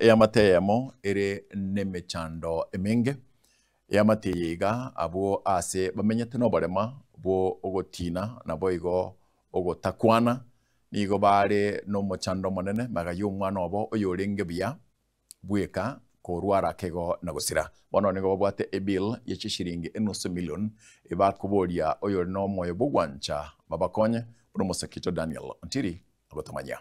eyamateyemo ere nemechando emenge eyamateyiga abo ase bamenyete no barema bo ogotina na boigo ogotakwana nigo bare no mochando monene magayo umwana obo oyorenge bia bweka korwara kego nagosira bono nigo babwate ebill yechishiringi enusu million ibakuboria oyo no moyo bugwancha babakonye buno Musakito Daniel Ontiri agotamanya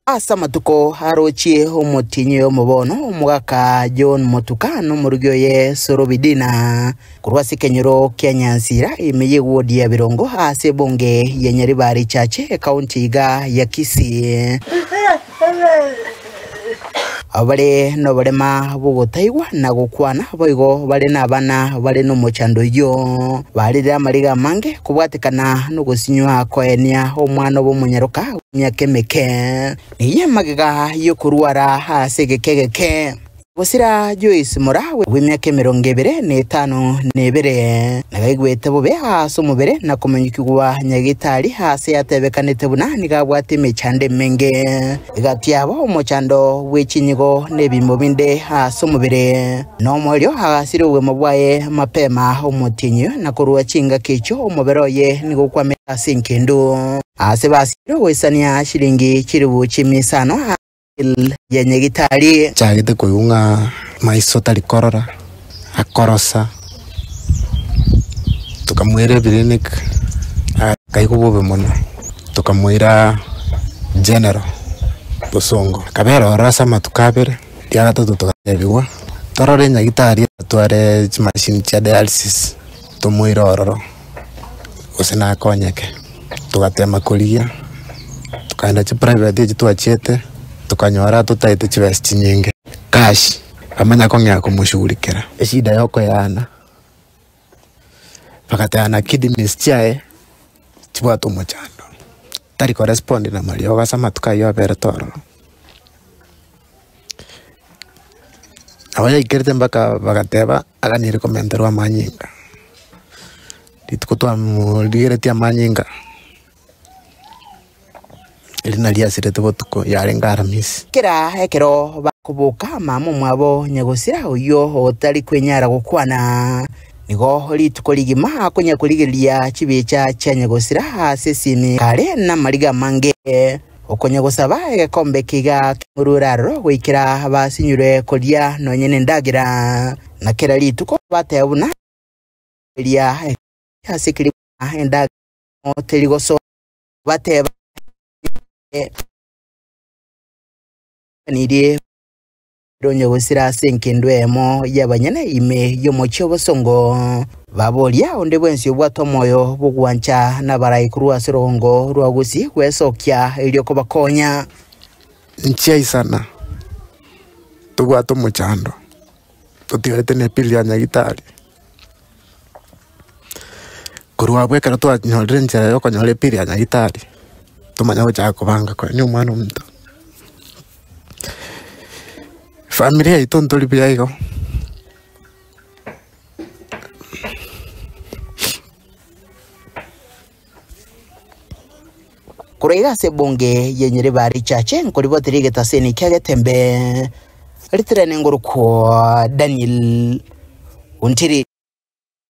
asa matuko harochie omotinyo omobono omugaka John Motukano murugyo ye Sorobidina kurwasi kenyero Kenyansira imeye wodi ya Birongo ase bonge ya Nyaribari chache kaunti iga ya Kisii abale no barema bugotaiwa na gukwana boigo bale nabana bale no mochando yo balira mariga mange kubwatikana no gosinywa koenia omwana bo munyaruka myakemeke niye magiga yo kurwara hase gekegeke Bosira Joyce Morawe w'imyaka 25 nagaigwete bobe haso mubere na kumenyikigwa nyagitari hase yatebekanete bunani gabwate mechande menge igatiabo omochando w'ichinyigo nebimo binde haso mubere no mweryo hagasiriwe mabwaye mapema omotinyo na kurwa chinga kicho omubero ye nigokwa asinkindu ase basiro wesania shilingi kiribu chimisano yenye gitari chagite kuyunga maiso talikorora akorosa tukamwire clinic akaikubobe mono tukamwira general Busongo kabero rasa matukabere ya gatatu tukabiwa torore nya gitari tware machine cha dialysis tumwira ororo usina konyeke tugatema kulia tukaenda chi private tuachete tukanyora tutaite chivesti nyingi cash amanya kongya kumushughulikira shida yoko yana pakatana kidneys chae chibwa tomochando tari correspond na malio gasama tukayo apertoro awaya ikerte mbaka bagateba agani recommender wa manyinga ditukotwa muliretia manyinga elina lia sirete botuko yarengara miss kira hekero bakubuka mama mwabo nyagosira uyo otali kwenyara gukwana nigo lituko ligima kunya kuligilia chibicha cha nyagosira hasesini kale na mariga mange okonya gosaba ekombe kiga mururaro gwikira basinyure kolia no nyene ndagira na kira lituko batebuna lia hasikiri enda oteligoso bateba nidie ronyo gusira senkendwemo yabanyana ime yomocho bosongo babolia onde bwensi bwato moyo bugwancha na barayikurwa sirongo rwagusi kwesokya ilyo kobakonya nchia sana tugwato muchando tutirete ne pili ya nyagitari kurwa bweka to anyorere nchia yoko nyore pili ya nyagitari tumanya ucha kubanga kwa nyuma no mtu familia itontoli pia iko kurega se bonge yenyere bari chache nkoribo tirige taseni kage tembe litrene ngoruko Daniel Ontiri